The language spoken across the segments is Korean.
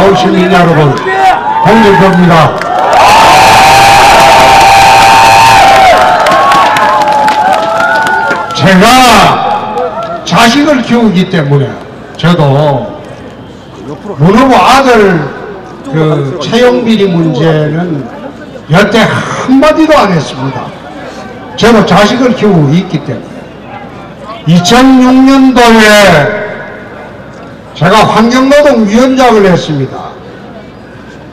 서울시민 여러분, 홍준표입니다. 제가 자식을 키우기 때문에 저도 문 후보 아들 그 채용비리 문제는 여태 한마디도 안 했습니다. 저도 자식을 키우고 있기 때문에 2006년도에 제가 환경노동위원장을 했습니다.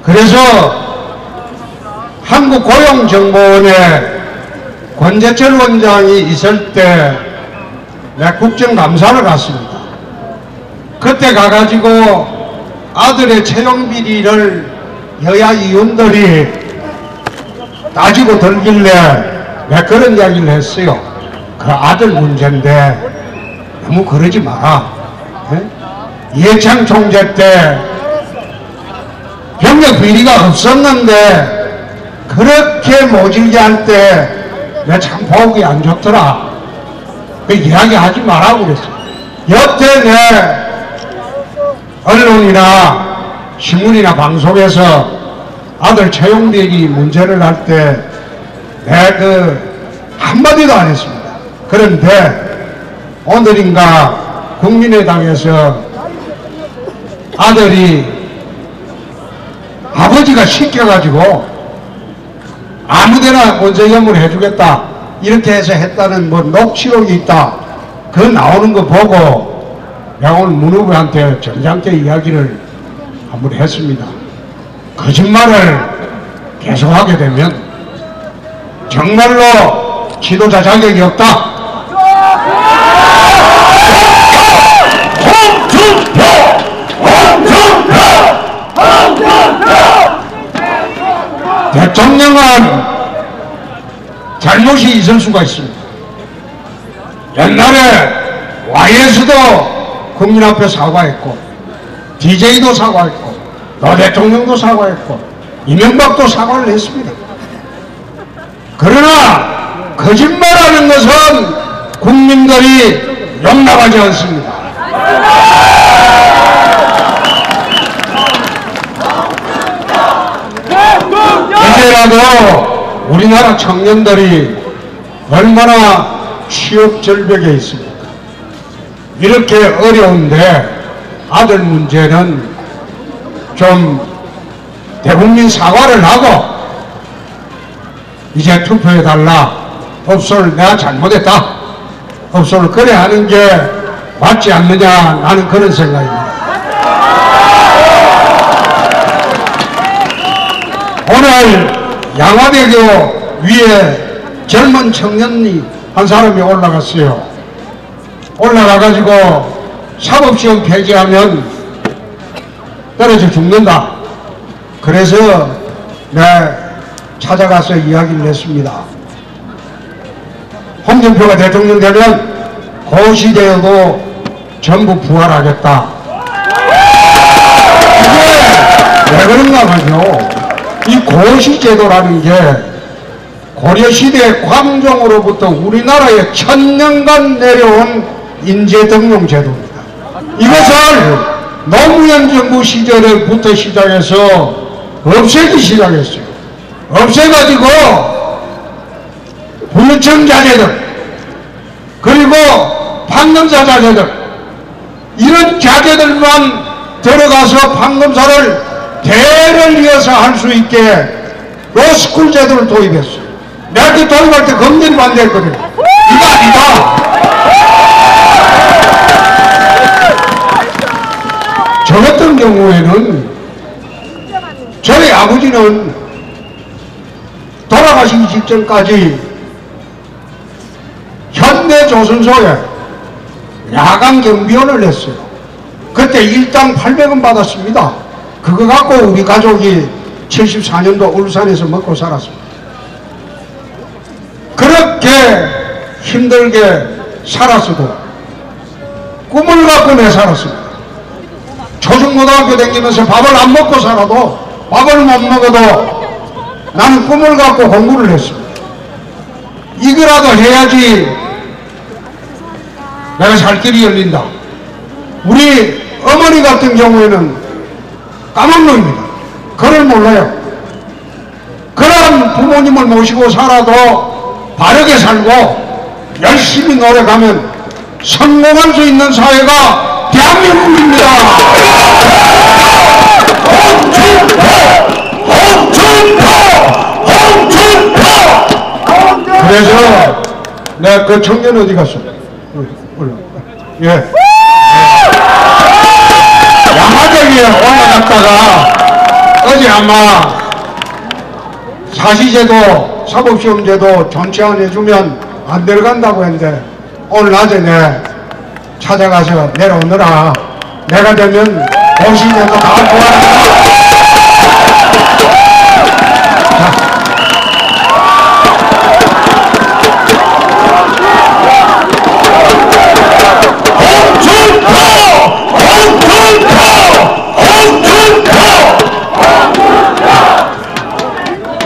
그래서 한국고용정보원에 권재철 원장이 있을 때 내가 국정감사를 갔습니다. 그때 가가지고 아들의 채용비리를 여야 의원들이 따지고 들길래 내가 그런 이야기를 했어요. 그 아들 문제인데 너무 그러지 마라. 이해창 총재 때 병역 비리가 없었는데 그렇게 모질게 할 때 내가 참 보기 안 좋더라. 그 이야기 하지 말라고 그랬어요. 여태 내 언론이나 신문이나 방송에서 아들 채용비리 문제를 할 때 내가 그 한마디도 안 했습니다. 그런데 오늘인가 국민의당에서 아들이 아버지가 시켜가지고 아무데나 원세겸을 해주겠다 이렇게 해서 했다는 뭐 녹취록이 있다. 그거 나오는 거 보고 내가 오늘 문 후보한테 점잖게 이야기를 한번 했습니다. 거짓말을 계속하게 되면 정말로 지도자 자격이 없다. 홍준표! 홍준표! 홍준표! 대통령은 잘못이 있을 수가 있습니다. 옛날에 YS도 국민 앞에 사과했고 DJ도 사과했고 노 대통령도 사과했고 이명박도 사과를 했습니다. 그러나 거짓말하는 것은 국민들이 용납하지 않습니다. 이제라도 우리나라 청년들이 얼마나 취업 절벽에 있습니까? 이렇게 어려운데 아들 문제는 좀 대국민 사과를 하고 이제 투표해달라. 업소를 내가 잘못했다. 업소를 그래 하는 게 맞지 않느냐 나는 그런 생각입니다. 오늘 양화대교 위에 젊은 청년이 한 사람이 올라갔어요. 올라가가지고 사법시험 폐지하면 떨어져 죽는다. 그래서 내가 찾아가서 이야기를 했습니다. 홍준표가 대통령 되면 고시되어도 전부 부활하겠다. 이게 왜 그런가 하죠. 이 고시제도라는 게 고려시대 광종으로부터 우리나라에 1000년간 내려온 인재등용제도입니다. 이것을 노무현 정부 시절부터 시작해서 없애기 시작했어요. 없애가지고 부유층 자제들 그리고 판검사 자제들 이런 자제들만 들어가서 판검사를 대를 이어서 할 수 있게 로스쿨 제도를 도입했어요. 내가 그 도입할 때 검찰이 반대했거든요. 이거 아니다. 저 같은 경우에는 저희 아버지는 돌아가시기 직전까지 현대조선소에 야간 경비원을 했어요. 그때 일당 800원 받았습니다. 그거 갖고 우리 가족이 74년도 울산에서 먹고 살았습니다. 그렇게 힘들게 살았어도 꿈을 갖고 내 살았습니다. 초중고등학교 다니면서 밥을 안 먹고 살아도 밥을 못 먹어도 나는 꿈을 갖고 공부를 했습니다. 이거라도 해야지 내가 살 길이 열린다. 우리 어머니 같은 경우에는 까막놈입니다. 그걸 몰라요. 그런 부모님을 모시고 살아도 바르게 살고 열심히 노력하면 성공할 수 있는 사회가 대한민국입니다. 홍준표! 홍준표! 홍준표! 그래서 내가 그 청년 어디 갔어? 예. 양화대교에 올라갔다가 어제 아마 사시제도, 사법시험제도 전체 안 해주면 안 내려간다고 했는데 오늘 낮에 내 찾아가서 내려오느라 내가 되면 고시제도 다 좋아한다.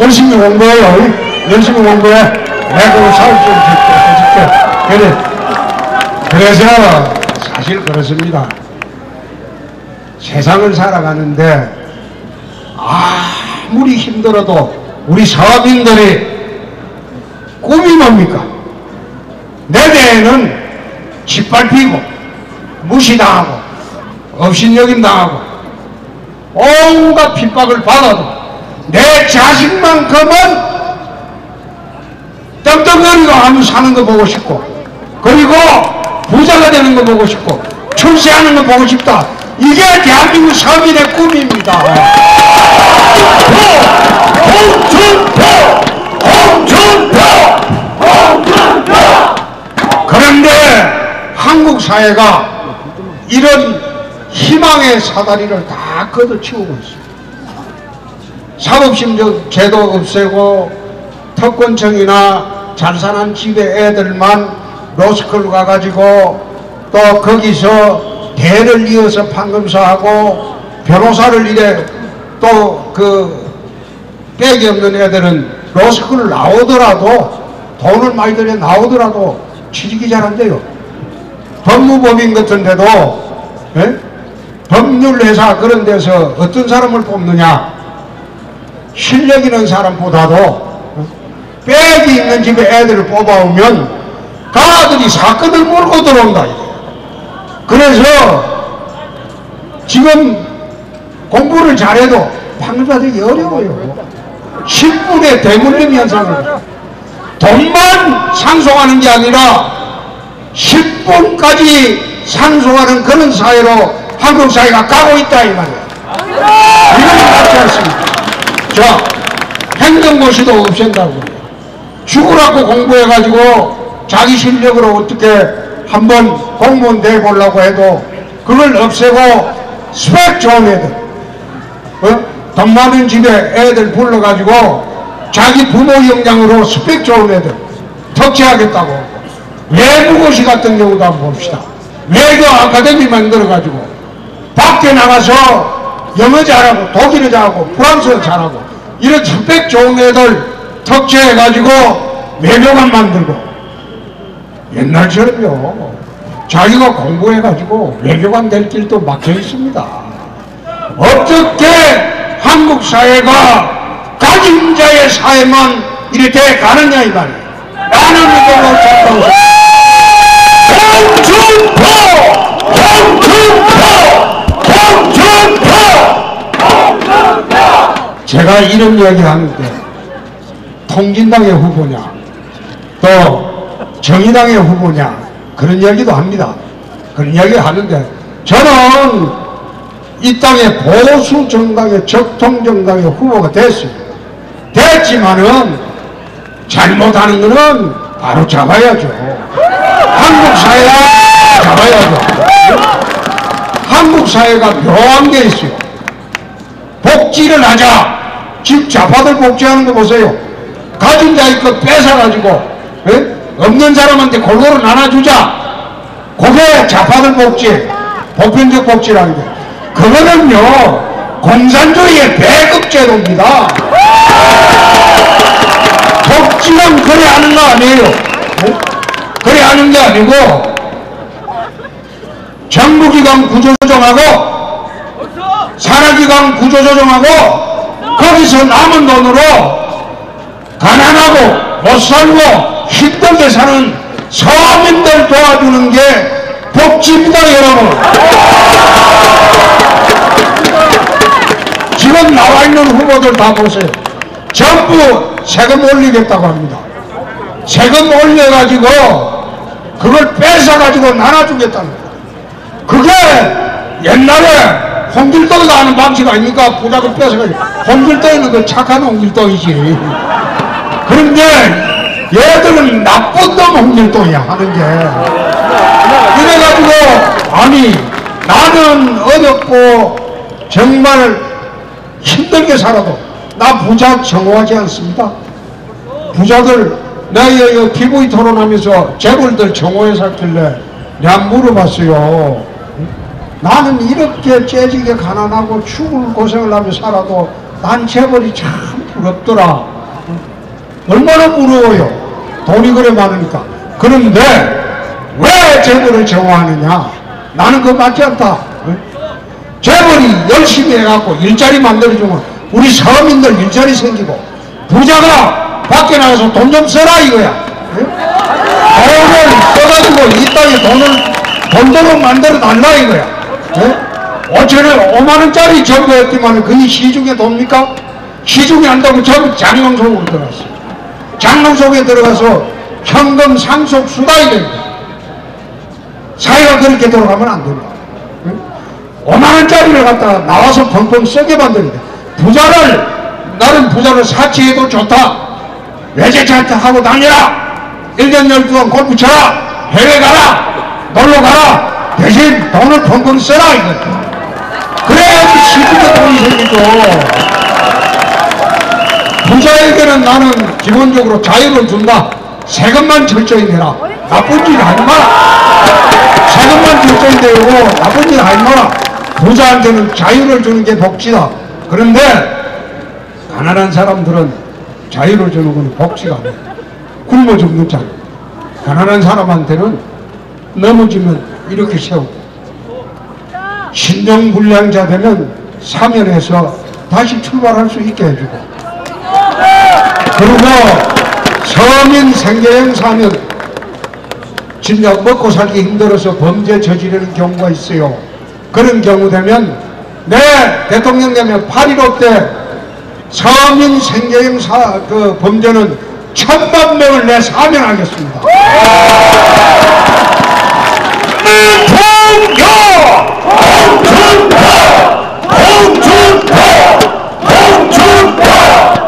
열심히 공부해요. 열심히 공부해. 내가 사업 좀 해줄게. 그래. 그래서 사실 그렇습니다. 세상을 살아가는데 아무리 힘들어도 우리 서민들이 꿈이 뭡니까? 내 대에는 짓밟히고 무시당하고 업신여김당하고 온갖 핍박을 받아도 내 자식만큼은 떵떵거리고 하면 사는 거 보고 싶고 그리고 부자가 되는 거 보고 싶고 출세하는 거 보고 싶다. 이게 대한민국 서민의 꿈입니다. 홍준표! 홍준표! 홍준표! 그런데 한국 사회가 이런 희망의 사다리를 다 걷어치우고 있습니다. 사법시험제도 없애고 특권층이나 잘 사는 집의 애들만 로스쿨 가가지고 또 거기서 대를 이어서 판검사하고 변호사를 이래 또 그 빽이 없는 애들은 로스쿨을 나오더라도 돈을 많이 들여 나오더라도 취직이 잘 안 돼요. 법무법인 같은 데도 예? 법률회사 그런 데서 어떤 사람을 뽑느냐 실력 있는 사람보다도 빽이 있는 집에 애들을 뽑아오면 그 아들이 사건을 몰고 들어온다. 그래서 지금 공부를 잘해도 판검사 되기 어려워요. 10분의 대물림 현상을 돈만 상속하는 게 아니라 10분까지 상속하는 그런 사회로 한국 사회가 가고 있다 이 말이에요. 이건 맞지 않습니다. 자, 행정고시도 없앤다고 죽으라고 공부해가지고 자기 실력으로 어떻게 한번 공무원 돼보려고 해도 그걸 없애고 스펙 좋은 애들 돈 많은 집에 애들 불러가지고 자기 부모 역량으로 스펙 좋은 애들 덕질하겠다고 외부고시 같은 경우도 한번 봅시다. 외교 아카데미 만들어가지고 밖에 나가서 영어 잘하고 독일어 잘하고 프랑스어 잘하고 이런 스펙 좋은 애들 덕질해가지고 외교관 만들고 옛날처럼요 자기가 공부해가지고 외교관 될 길도 막혀 있습니다. 어떻게 한국 사회가 가진 자의 사회만 이렇게 가느냐 이 말이에요. 나는 이걸로 찾아오고 홍준표! 홍준표! 홍준표! 제가 이런 이야기 하는데 통진당의 후보냐 또 정의당의 후보냐 그런 이야기도 합니다. 그런 이야기 하는데 저는 이 땅의 보수 정당의 적통 정당의 후보가 됐습니다. 됐지만은 잘못하는 거는 바로 잡아야죠. 한국 사회가 잡아야죠. 한국 사회가 묘한 게 있어요. 복지를 하자. 지금 좌파들 복지하는 거 보세요. 가진 자의 거 뺏어가지고 없는 사람한테 골고루 나눠주자. 그게 좌파들 복지, 보편적 복지라는 게. 그거는요 공산주의의 배급제도입니다. 복지는 그래 하는 거 아니에요. 그래 하는 게 아니고 정부기관 구조조정하고 산하기강 구조조정하고 거기서 남은 돈으로 가난하고 못살고 힘들게 사는 서민들 도와주는 게 복지입니다, 여러분. 지금 나와있는 후보들 다 보세요. 전부 세금 올리겠다고 합니다. 세금 올려가지고 그걸 뺏어가지고 나눠주겠다는 거예요. 그게 옛날에 홍길동이가 하는 방식 아닙니까? 부자금 뺏어가지고. 홍길동이는 그 착한 홍길동이지. 그런데 얘들은 나쁜 놈 홍길동이야 하는 게. 그래가지고 아니 나는 어렵고 정말 힘들게 살아도 나 부자 정오하지 않습니다. 부자들 내가 기부의 토론하면서 재벌들 정오해 살길래 내가 물어봤어요. 나는 이렇게 째지게 가난하고 죽을 고생을 하며 살아도 난 재벌이 참 부럽더라. 얼마나 부러워요. 돈이 그래 많으니까. 그런데 왜 재벌을 정오하느냐? 나는 그거 맞지 않다. 재벌이 열심히 해갖고 일자리 만들어주면 우리 서민들 일자리 생기고 부자가 밖에 나가서 돈 좀 써라 이거야. 돈을 써가지고 이 땅에 돈으로 만들어 달라 이거야. 5천원 5만원짜리 정부였지만 그게 시중에 돕니까? 시중에 한다고 전부 장롱 속으로 들어갔어. 장롱 속에 들어가서 현금 상속 수당이 됩니다. 사회가 그렇게 돌아가면 안 됩니다. 5만원짜리를 갖다가 나와서 펑펑 쓰게 만드는데 나는 부자를 사치해도 좋다. 외제차트 하고 다녀라. 1년 12번 골프 쳐라. 해외 가라. 놀러 가라. 대신 돈을 펑펑 써라 이거야. 그래야지 시중에 돈이 생기죠. 부자에게는 나는 기본적으로 자유를 준다. 세금만 철저히 내라. 나쁜 짓 하지 마라. 세금만 철저히 내고 나쁜 짓 하지 마라. 부자한테는 자유를 주는 게 복지다. 그런데 가난한 사람들은 자유를 주는 건 복지가 아니야. 굶어 죽는 자. 가난한 사람한테는 넘어지면 이렇게 세우고 신정불량자 되면 사면해서 다시 출발할 수 있게 해주고 그리고 서민 생계형 사면 진짜 먹고 살기 힘들어서 범죄 저지르는 경우가 있어요. 그런 경우 되면 내 대통령 되면 8.15 때 서민 생계형 범죄는 1000만 명을 내 사면하겠습니다.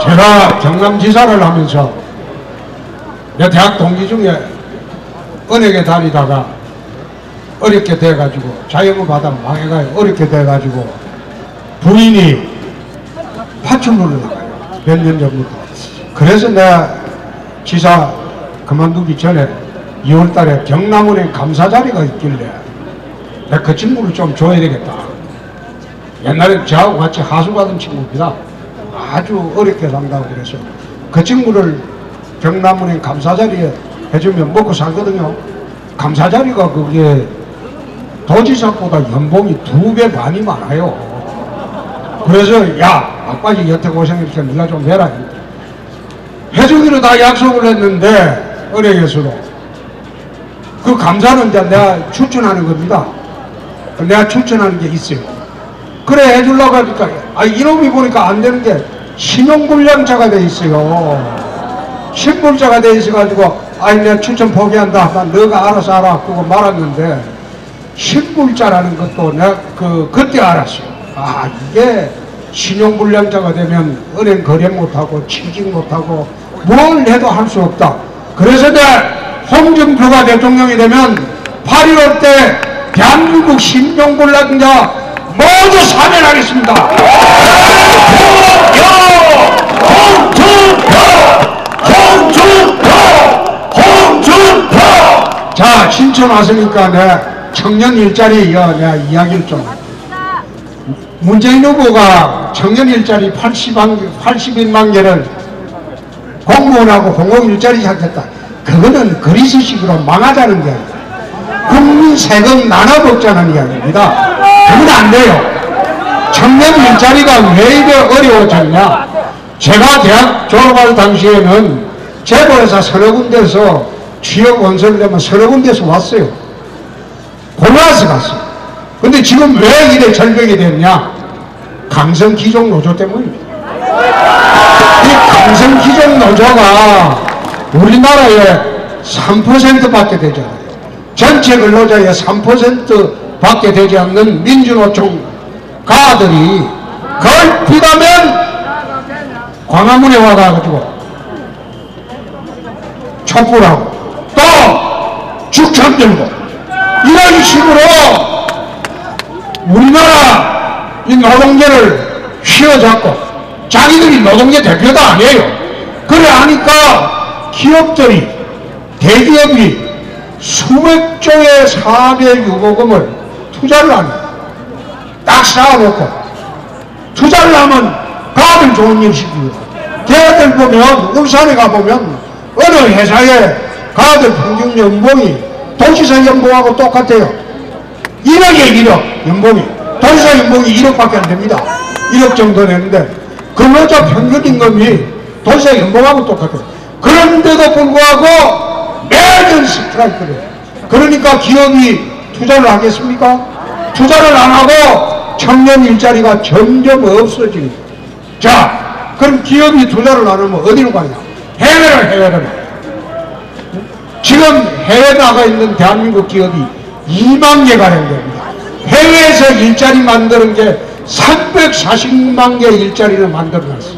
제가 경남지사를 하면서 내 대학 동기 중에 은행에 다니다가 어렵게 돼가지고 자영업 하다가 망해가요. 어렵게 돼가지고 부인이 파출소를 나가요. 몇 년 전부터. 그래서 내가 지사 그만두기 전에 2월달에 경남은행 감사 자리가 있길래 내가 그 친구를 좀 줘야 되겠다. 옛날에 저하고 같이 하수받은 친구입니다. 아주 어렵게 산다고 그래서 그 친구를 경남은행 감사 자리에 해주면 먹고 살거든요. 감사 자리가 그게 도지사보다 연봉이 2배 반이 많아요. 그래서 야 아빠지 여태 고생했으니까 네가 좀 해라 해주기로 다 약속을 했는데 은행에서도 그 감사는 이제 내가 추천하는 겁니다. 내가 추천하는 게 있어요. 그래 해주려고 하니까 이놈이 보니까 안 되는 게 신용불량자가 돼 있어요. 신불자가 돼 있어가지고 내가 추천 포기한다. 너가 알아서 하라. 그거 말았는데 신불자라는 것도 내가 그때 알았어요. 이게 신용불량자가 되면 은행 거래 못하고 취직 못하고 뭘 해도 할 수 없다. 그래서 내가 홍준표가 대통령이 되면 8.15 때 대한민국 신용불량자 모두 사면하겠습니다. 홍준표! 자, 신청 왔으니까 내가 청년 일자리 내가 이야기를 좀. 문재인 후보가 청년 일자리 81만 개를 공무원하고 공공 일자리 하겠다. 그거는 그리스식으로 망하자는 게 아니라 국민 세금 나눠 먹자는 이야기입니다. 그건 안 돼요. 청년 일자리가 왜 이래 어려워졌냐? 제가 대학 졸업할 당시에는 재벌회사 서너 군데서 취업 원서를 내면 서너 군데서 왔어요. 골라서 갔어요. 근데 지금 왜 이래 절벽이 됐냐? 강성기종 노조 때문입니다. 이 강성기종 노조가 우리나라에 3%밖에 되지 않아요. 전체 근로자의 3%밖에 되지 않는 민주노총 가들이 그걸 비가면 광화문에 와가지고 촛불하고 또 죽천 들고 이런 식으로 우리나라 이 노동계를 휘어잡고 자기들이 노동계 대표도 아니에요. 그래 하니까 기업들이 대기업이 수백 조의 사대 유보금을 투자를 하는 딱 쌓아놓고 투자를 하면 가들 좋은 일 시키고 걔들 보면 울산에 가보면 어느 회사에 가들 평균 연봉이 도지사 연봉하고 똑같아요. 1억에 1억 연봉이 도지사 연봉이 1억밖에 안 됩니다. 1억 정도 되는데 근로자 평균 임금이 도지사 연봉하고 똑같아요. 그런데도 불구하고 매년 스트라이크를 해요. 그러니까 기업이 투자를 하겠습니까? 투자를 안 하고 청년 일자리가 점점 없어집니다. 자, 그럼 기업이 투자를 안 하면 어디로 가냐? 해외로. 지금 해외 나가 있는 대한민국 기업이 2만 개가 됩니다. 해외에서 일자리 만드는 게 340만 개 일자리를 만들어놨어요.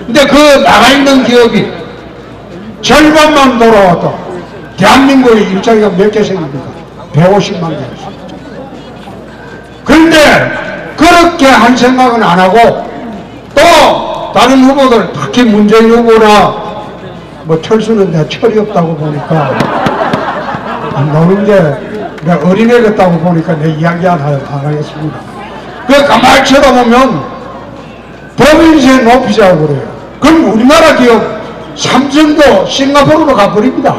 근데 그 나가 있는 기업이 절반만 돌아와도 대한민국의 일자리가 몇 개 생깁니까? 150만 개. 그런데 그렇게 한 생각은 안 하고 또 다른 후보들 특히 문재인 후보나 뭐 철수는 내가 철이 없다고 보니까 노는 게 내가 어린애 같다고 보니까 내 이야기 안 하겠습니다. 그 가만히 쳐다보면 법인세 높이자고 그래요. 그럼 우리나라 기업 삼성도 싱가포르로 가버립니다.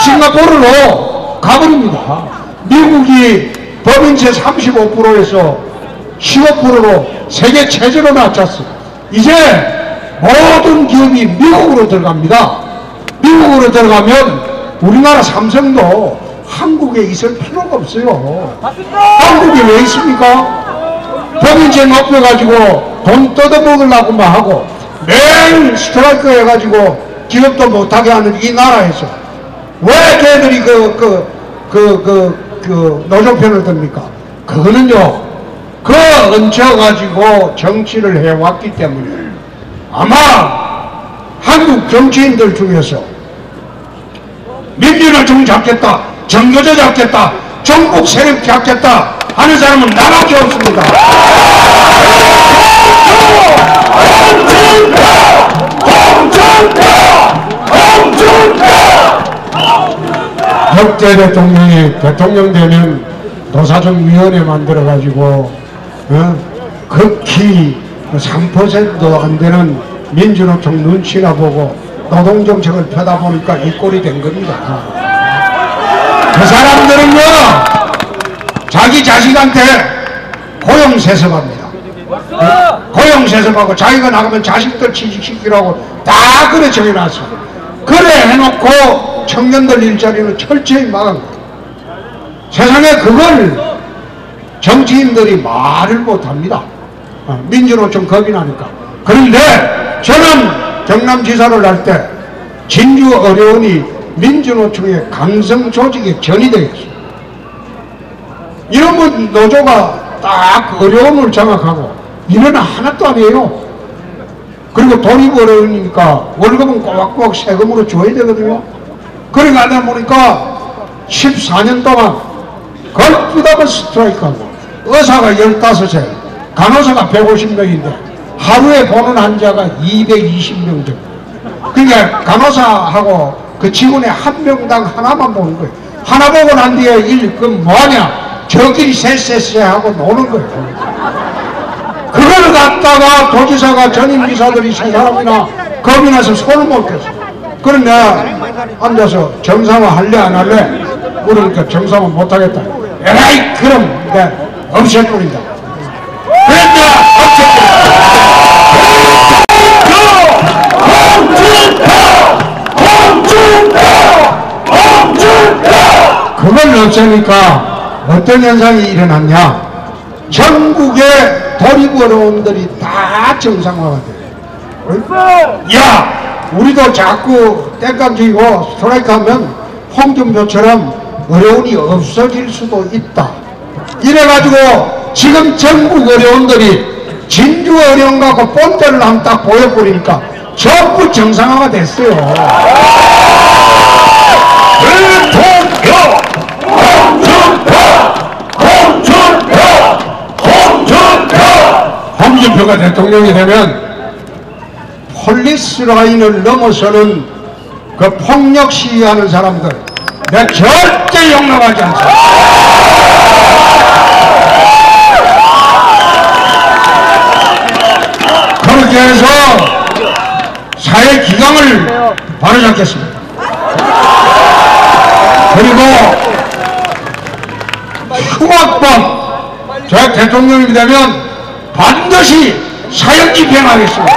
싱가포르로 가버립니다. 미국이 법인세 35%에서 15%로 세계 최저로 낮췄어요. 이제 모든 기업이 미국으로 들어갑니다. 미국으로 들어가면 우리나라 삼성도 한국에 있을 필요가 없어요. 한국에 왜 있습니까? 법인세 높여가지고 돈 뜯어먹으려고만 하고 매일 스트라이크 해가지고 기업도 못하게 하는 이 나라에서 왜 걔들이 노조편을 듭니까? 그거는요, 얹혀가지고 정치를 해왔기 때문에 아마 한국 정치인들 중에서 민주노총 잡겠다, 정교조 잡겠다, 전국 세력 잡겠다 하는 사람은 나밖에 없습니다. 역대 대통령이 대통령 되면 노사정위원회 만들어가지고 극히 3%도 안 되는 민주노총 눈치나 보고 노동정책을 펴다 보니까 이 꼴이 된 겁니다. 그 사람들은요 자기 자식한테 고용세습합니다. 고용세습하고 자기가 나가면 자식들 취직시키라고 다 그래 정해놨어. 그래 해놓고 청년들 일자리는 철저히 막은 거예요. 세상에 그걸 정치인들이 말을 못합니다. 민주노총 겁이 나니까. 그런데 저는 경남지사를 할 때 진주 어려운이 민주노총의 강성 조직에 전이 되었어요. 이런 노조가 딱 어려움을 장악하고 일은 하나도 아니에요. 그리고 돈이 어려우니까 월급은 꼬박꼬박 세금으로 줘야 되거든요. 그러니까 하다 보니까 14년 동안 걸프다가 스트라이크하고 의사가 15세, 간호사가 150명인데 하루에 보는 환자가 220명 정도. 그러니까 간호사하고 그 직원의 한 명당 하나만 보는 거예요. 하나 보고 난 뒤에 그럼 뭐하냐? 저끼리 쎄쎄쎄 하고 노는 거예요. 그걸 갖다가 도지사가 전임기사들이 세 사람이나 겁이 나서 손을 못 켰어. 그럼 내가 앉아서 정상화 할래 안 할래? 그러니까 정상화 못하겠다. 에라이 그럼 내가 없애버린다. 그래 그걸 없애니까 어떤 현상이 일어났냐? 전국의 도립 어려움들이 다 정상화가 돼요. 야! 우리도 자꾸 땡깡 쥐고 스트라이크 하면 홍준표처럼 어려움이 없어질 수도 있다. 이래가지고 지금 전국 어려움들이 진주 어려움 갖고 본때를 한번 딱 보여버리니까 전부 정상화가 됐어요. 대통령 홍준표가 대통령이 되면 폴리스 라인을 넘어서는 그 폭력 시위하는 사람들 내가 절대 용납하지 않습니다. 그렇게 해서 사회 기강을 바로잡겠습니다. 그리고 흉악범 제가 대통령이 되면 반드시 사형 집행하겠습니다.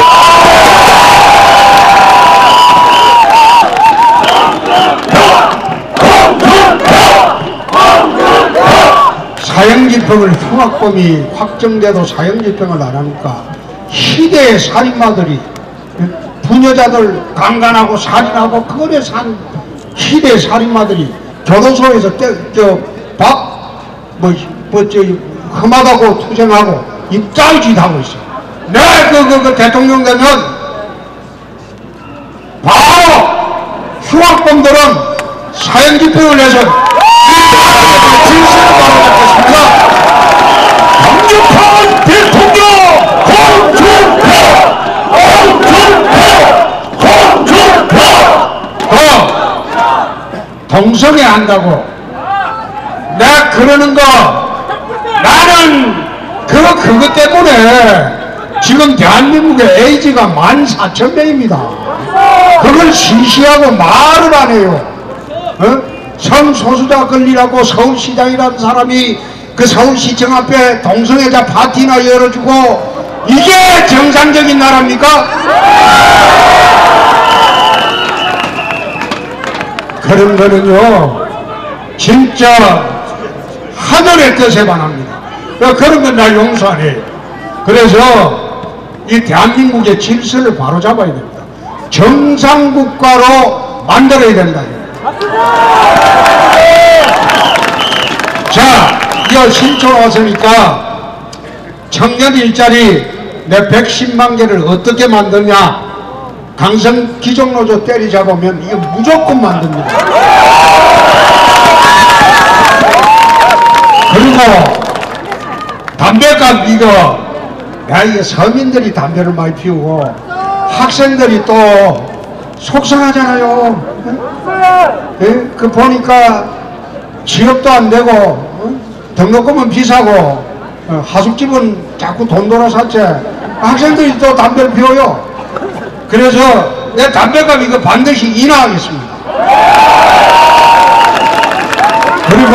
사형 집행을 흉악범이 확정돼도 사형 집행을 안 하니까 희대의 살인마들이 부녀자들 강간하고 살인하고 그거에 산 희대의 살인마들이 교도소에서 험하다고 투쟁하고 입자의짓하고 있어. 내가 그 대통령 되면 바로 흉악범들은 사형 집행을 해서 질서를 바로잡겠습니다. 강력한 대통령 홍준표 동성애 한다고 내가 그러는 거 나는 그것 때문에 지금 대한민국의 에이즈가 14,000명입니다. 그걸 시시하고 말을 안 해요. 성소수자 권리라고 서울시장이라는 사람이 그 서울시청 앞에 동성애자 파티나 열어주고 이게 정상적인 나라입니까? 그런 거는요 진짜 하늘의 뜻에 반합니다. 그런 건 날 용서 안 해요. 그래서 이 대한민국의 질서를 바로잡아야 됩니다. 정상국가로 만들어야 된다. 자, 이어 신촌 왔으니까 청년 일자리 내 110만 개를 어떻게 만드냐? 강성 기종노조 때리잡으면 이거 무조건 만듭니다. 그리고 담배값 이거 서민들이 담배를 많이 피우고 학생들이 또 속상하잖아요. 예? 그 보니까 취업도 안 되고 등록금은 비싸고 하숙집은 자꾸 돈 돌아 샀지. 학생들이 또 담배를 피워요. 그래서 내 담배값 이거 반드시 인하하겠습니다. 그리고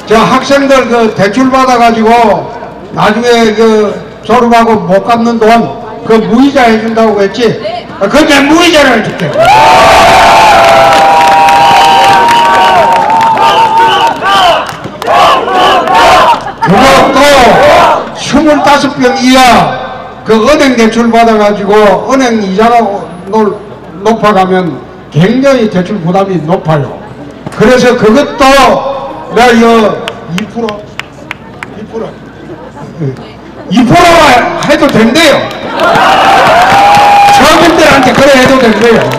저 학생들 그 대출 받아가지고 나중에 그 졸업하고 못 갚는 돈 그 무이자 해준다고 했지? 그건 내 무이자를 해줄게. 그것도 25병 이하 그 은행 대출 받아가지고 은행 이자가 높아가면 굉장히 대출 부담이 높아요. 그래서 그것도 내가 이거 2%가 해도 된대요. 서민들한테 그래 해도 된대요.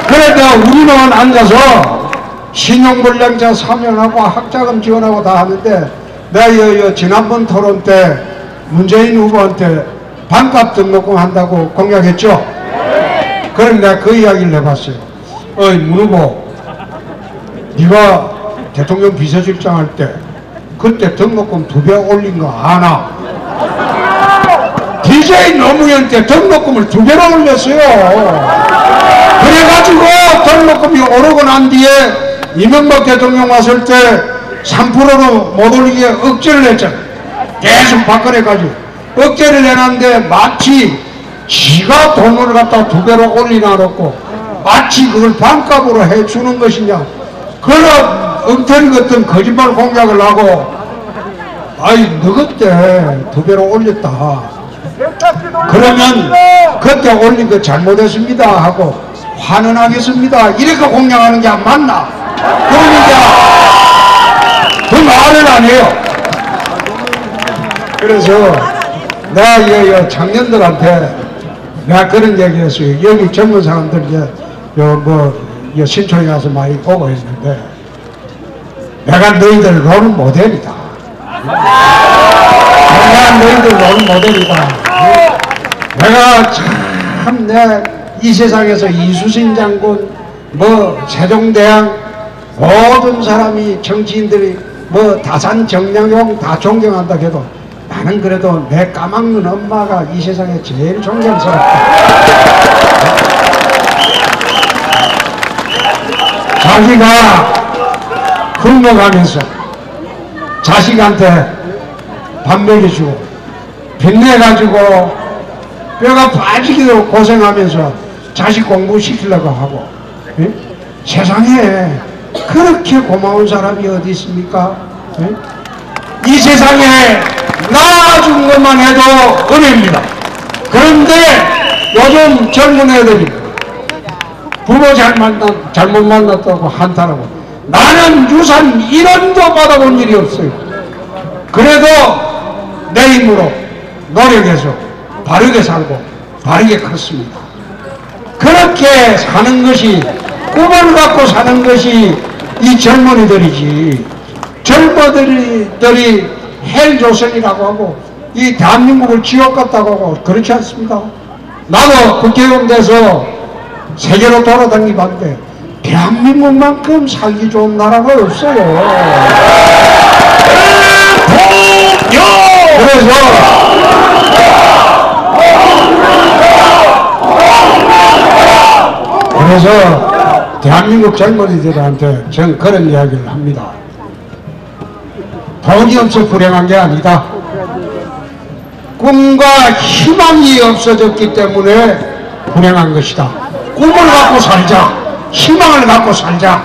그래서 우리는 앉아서 신용불량자 사면하고 학자금 지원하고 다 하는데 내가 지난번 토론 때 문재인 후보한테 반값 등록금 한다고 공약했죠? 그럼 내가 그 이야기를 해봤어요. 문 후보, 네가 대통령 비서실장 할 때 그때 등록금 2배 올린 거 아나? DJ 노무현 때 등록금을 2배로 올렸어요. 그래가지고 등록금이 오르고 난 뒤에 이명박 대통령 왔을 때 3%로 못 올리게 억제를 했잖아. 계속 박근혜까지. 억제를 해놨는데 마치 지가 돈을 갖다 2배로 올리나 놓고 마치 그걸 반값으로 해주는 것이냐, 그런 엉터리 같은 거짓말 공약을 하고, 아이 너 그때 2배로 올렸다, 그러면 그때 올린 거 잘못했습니다 하고 환원하겠습니다 이렇게 공약하는 게 안 맞나? 그러니까 그 말을 안 해요. 그래서 내가 청년들한테 내가 그런 얘기 했어요. 여기 젊은 사람들 신촌에 가서 많이 오고 있는데, 내가 너희들 롤 모델이다. 내가 너희들 롤 모델이다. 내가 참 이 세상에서 이수신 장군, 세종대왕, 모든 사람이 정치인들이 다산 정량용 다 존경한다 해도 나는 그래도 내 까막눈 엄마가 이 세상에 제일 존경스럽다. 자기가 굶어가면서 자식한테 밥 먹여주고 빚내가지고 뼈가 빠지기도 고생하면서 자식 공부시키려고 하고, 예? 세상에 그렇게 고마운 사람이 어디 있습니까? 예? 이 세상에 낳아준 것만 해도 은혜입니다. 그런데 요즘 젊은 애들이 부모 잘못 만났다고 한탄하고, 나는 유산 1원도 받아본 일이 없어요. 그래도 내 힘으로 노력해서 바르게 살고 바르게 컸습니다. 그렇게 사는 것이, 꿈을 갖고 사는 것이 이 젊은이들이지, 젊은이들이 헬조선이라고 하고 이 대한민국을 지옥 같다고 하고 그렇지 않습니다. 나도 국회의원 돼서 세계로 돌아다니봤는데 대한민국만큼 살기 좋은 나라가 없어요. 그래서 대한민국 젊은이들한테 전 그런 이야기를 합니다. 돈이 없어 불행한 게 아니다. 꿈과 희망이 없어졌기 때문에 불행한 것이다. 꿈을 갖고 살자, 희망을 갖고 살자.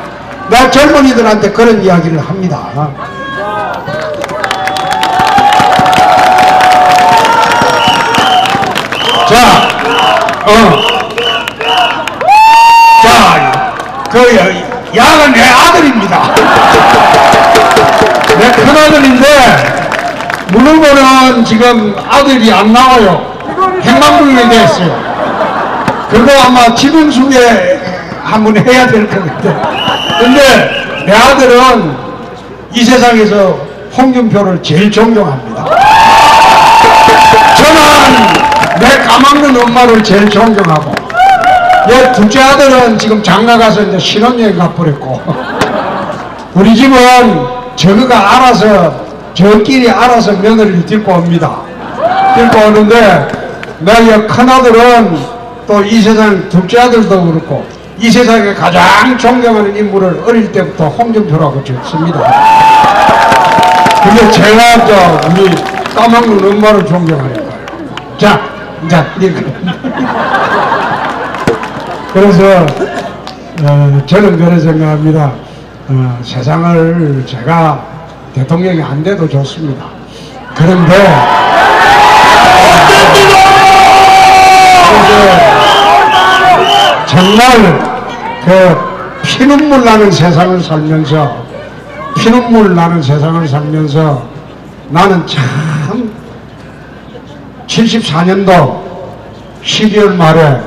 내가 젊은이들한테 그런 이야기를 합니다. 야가 내 아들입니다. 내 큰아들인데 물어보는 지금 아들이 안 나와요. 행방불명이 됐어요. 그거 아마 지분 소개 한번 해야 될 것 같아. 근데 내 아들은 이 세상에서 홍준표를 제일 존경합니다. 저는 내 까막눈 엄마를 제일 존경하고, 내 둘째 아들은 지금 장가가서 이제 신혼여행 가버렸고, 우리 집은 저거가 알아서, 저끼리 알아서 며느리를 데리고 옵니다. 데리고 오는데, 내 큰아들은 또 이 세상 둘째 아들도 그렇고, 이 세상에 가장 존경하는 인물을 어릴 때부터 홍준표라고 지었습니다. 근데 제가 우리 까막눈 엄마를 존경하는 거예요. 자, 이제 그래서 저는 그런 생각합니다. 세상을 제가 대통령이 안 돼도 좋습니다. 그런데 정말 그 피눈물 나는 세상을 살면서 나는 참 74년도 12월 말에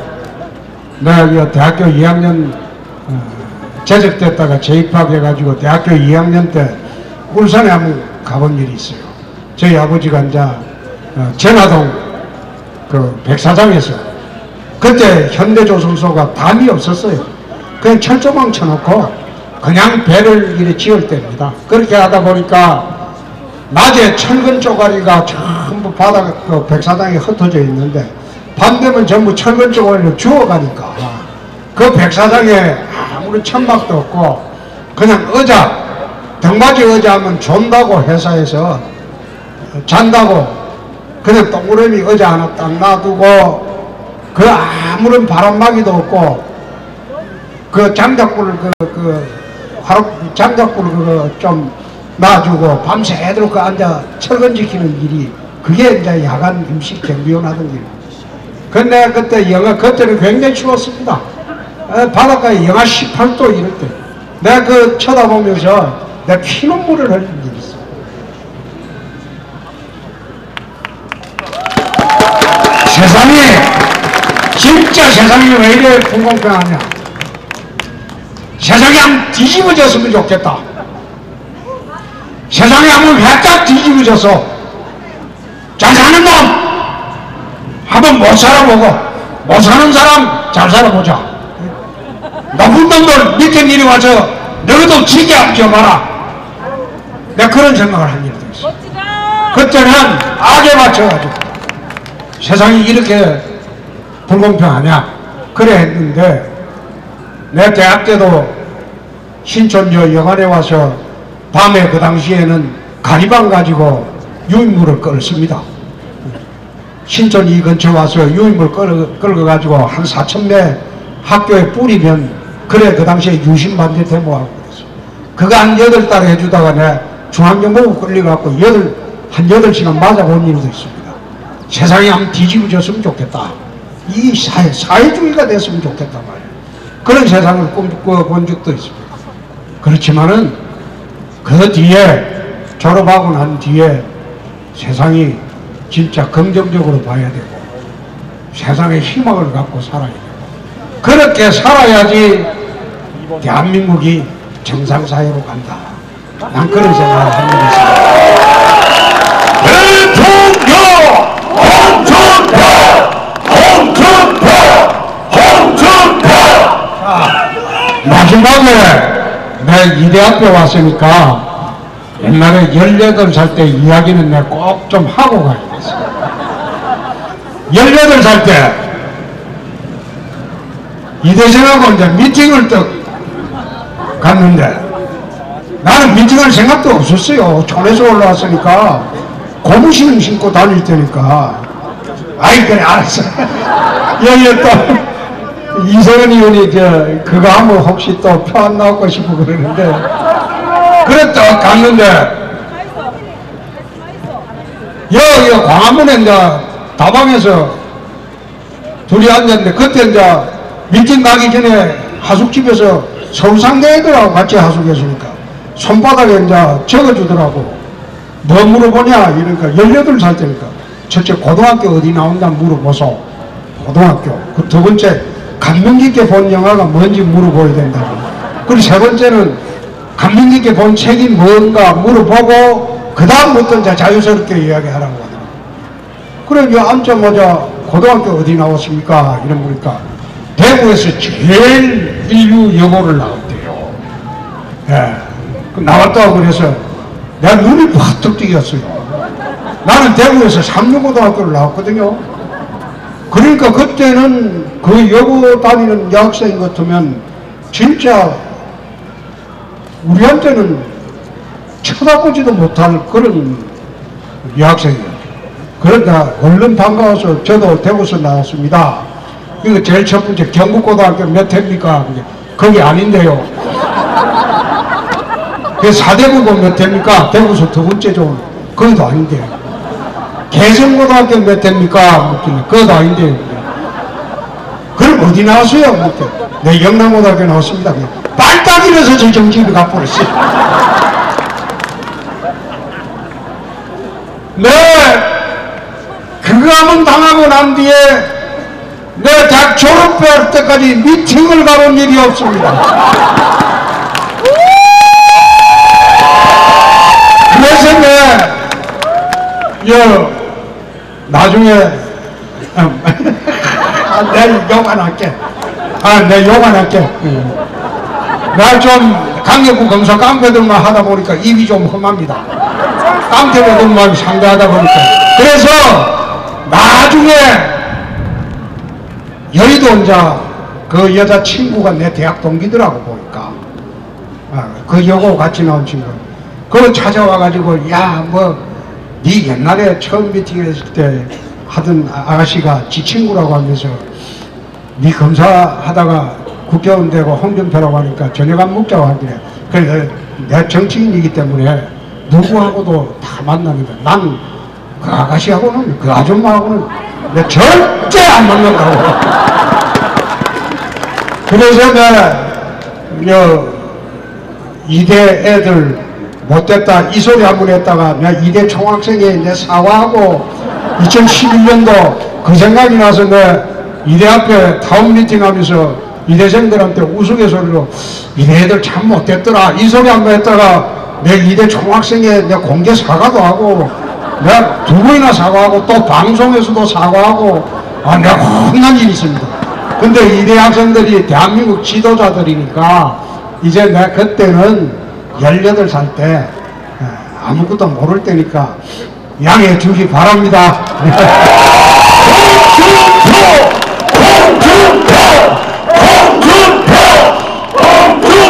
내가 대학교 2학년 재적됐다가 재입학해가지고 대학교 2학년 때 울산에 한번 가본 일이 있어요. 저희 아버지가 이제 전화동 그 백사장에서, 그때 현대조선소가 담이 없었어요. 그냥 철조망 쳐놓고 그냥 배를 이렇게 지을 때입니다. 그렇게 하다 보니까 낮에 철근 쪼가리가 전부 바닥 그 백사장에 흩어져 있는데 밤 되면 전부 철근 쪼가리를 주워가니까 그 백사장에 아무런 천막도 없고 그냥 의자, 등받이 의자 하면 존다고 회사에서 잔다고 근데 동그라미 의자 하나 딱 놔두고 그 아무런 바람막이도 없고 그 장작불을 장작불을 그거 좀 놔주고 밤새도록 그 앉아 철근 지키는 일이 그게 이제 야간 임시 경비원 하던 일. 근데 그때 그때는 굉장히 추웠습니다. 바닷가에 영하 18도 이럴 때 내가 그 쳐다보면서 내가 피눈물을 흘린 일이 있어. 세상이 진짜 세상이 왜 이래 불공평하냐. 세상이 한번 뒤집어졌으면 좋겠다. 세상에 한번 활짝 뒤집어져서 잘 사는 놈 한번 못 살아보고 못 사는 사람 잘 살아보자. 나쁜 놈들 밑에 내려와서 너희도 지게 한번 져봐라. 내가 그런 생각을 한 일이 있어. 그때는 악에 맞춰가지고 세상이 이렇게 불공평하냐 그래 했는데 내 대학 때도 신촌 여관에 와서 밤에 그 당시에는 가리방 가지고 유인물을 끌습니다. 신촌 이 근처 와서 유인물 끌어가지고 한 4,000매 학교에 뿌리면 그래 그 당시에 유신반대 데모하고 그랬어. 그거 한 8달 해주다가 내 중앙정보부 끌려갖고 한 8시간 맞아본 일도 있습니다. 세상이 한번 뒤집어졌으면 좋겠다. 이 사회주의가 됐으면 좋겠단 말이에요. 그런 세상을 꿈꿔본 적도 있습니다. 그렇지만은 그 뒤에 졸업하고 난 뒤에 세상이 진짜 긍정적으로 봐야 되고 세상에 희망을 갖고 살아야 되고 그렇게 살아야지 대한민국이 정상사회로 간다. 난 그런 생각을 합니다. 대통령 홍준표 홍준표 홍준표. 마지막에 내가 이 대학교 왔으니까 옛날에 18살 때 이야기는 내가 꼭 좀 하고 가야겠어. 18살 때 이대생하고 이제 미팅을 또 갔는데 나는 미팅할 생각도 없었어요. 촌에서 올라왔으니까 고무신을 신고 다닐 테니까. 아이 그래 알았어. 여기 또 이세현 의원이 그거 하면 혹시 또 표 안 나올까 싶고 그러는데 그래 또 갔는데 여기 광화문에 이제 다방에서 둘이 앉았는데 그때 이제 미팅 가기 전에 하숙집에서 서울상대 애들하고 같이 하숙했으니까 손바닥에 이제 적어주더라고. 뭐 물어보냐 이러니까 18살 때니까 첫째 고등학교 어디 나온다 물어보소. 고등학교. 그 두 번째 감명 깊게 본 영화가 뭔지 물어보야 된다고. 그리고 세 번째는 감명 깊게 본 책이 뭔가 물어보고 그 다음부터 이제 자유스럽게 이야기하라고 하더라고. 그래 이제 앉자마자 고등학교 어디 나왔습니까? 이런 보니까 대구에서 제일 인류 여고를 나왔대요. 예. 나왔다고 그래서 내가 눈이 바짝 띄었어요. 나는 대구에서 삼류고등학교를 나왔거든요. 그러니까 그때는 그 여고 다니는 여학생 같으면 진짜 우리한테는 쳐다보지도 못할 그런 여학생이에요. 그러니까 얼른 반가워서 저도 대구에서 나왔습니다. 이거 제일 첫 번째 경북고등학교 몇 회입니까? 거기 아닌데요. 그 사대부고 몇 회입니까? 대구에서 두 번째 좋은 거기도 아닌데요. 개성고등학교 몇 회입니까? 그것도 아닌데요. 그럼 어디 나왔어요? 네, 영남고등학교 나왔습니다. 빨딱 일어서 저 정집에 가버렸어요. 네, 그거 한번 당하고 난 뒤에 내 대학 졸업할 때까지 미팅을 가본 일이 없습니다. 그래서 나중에 내 욕 안 할게. 내 욕 안 할게. 나 좀 강력구 검사 깡패들만 하다 보니까 입이 좀 험합니다. 깡패들만 상대하다 보니까. 그래서 나중에 여의도 이제 그 여자 친구가 내 대학 동기더라고 보니까. 그 여고 같이 나온 친구. 그거 찾아와가지고 야 뭐 네 옛날에 처음 미팅했을 때 하던 아가씨가 지 친구라고 하면서 네 검사하다가 국회의원 되고 홍준표라고 하니까 저녁 안 먹자고 하길래 그래 내가 정치인이기 때문에 누구하고도 다 만나는데 난 그 아가씨하고는 그 아줌마하고는 내가 절대 안 만난다고. 그래서 내가 이대 애들 못됐다 이 소리 한 번 했다가 내가 이대 총학생회 내 사과하고 2011년도 그 생각이 나서 내 이대 앞에 타운 미팅 하면서 이대생들한테 우스갯소리로 이대 애들 참 못됐더라 이 소리 한 번 했다가 내 이대 총학생회 내 공개 사과도 하고 내가 2번이나 사과하고 또 방송에서도 사과하고 내가 혼난 일이 있습니다. 근데 이대 학생들이 대한민국 지도자들이니까 이제 내가 그때는 18살 때 아무것도 모를 때니까 양해해 주기 바랍니다.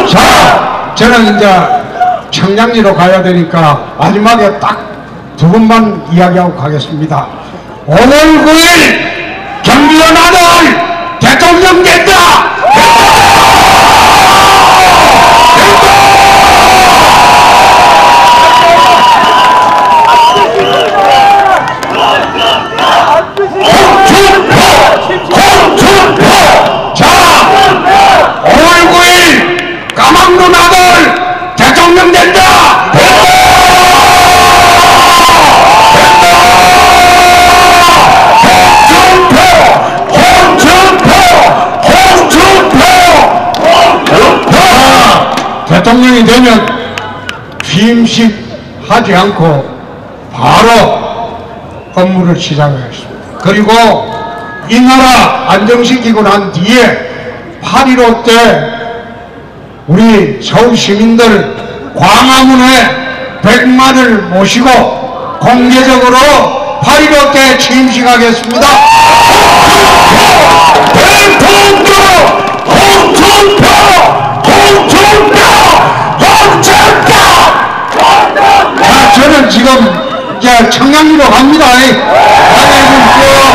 자, 저는 이제 청량리로 가야 되니까 마지막에 딱 2번만 이야기하고 가겠습니다. 5월 9일 경기도 나들 대통령 된다! 자, 5월 9일 까막루 나들 대통령 된다! 대통령이 되면 취임식 하지 않고 바로 업무를 시작하겠습니다. 그리고 이 나라 안정시키고 난 뒤에 8.15 때 우리 서울 시민들 광화문에 100만을 모시고 공개적으로 8.15 때 취임식하겠습니다. 대통령 홍준표! 자, 저는 지금 이제 청량리로 갑니다. 안녕히 계십시오.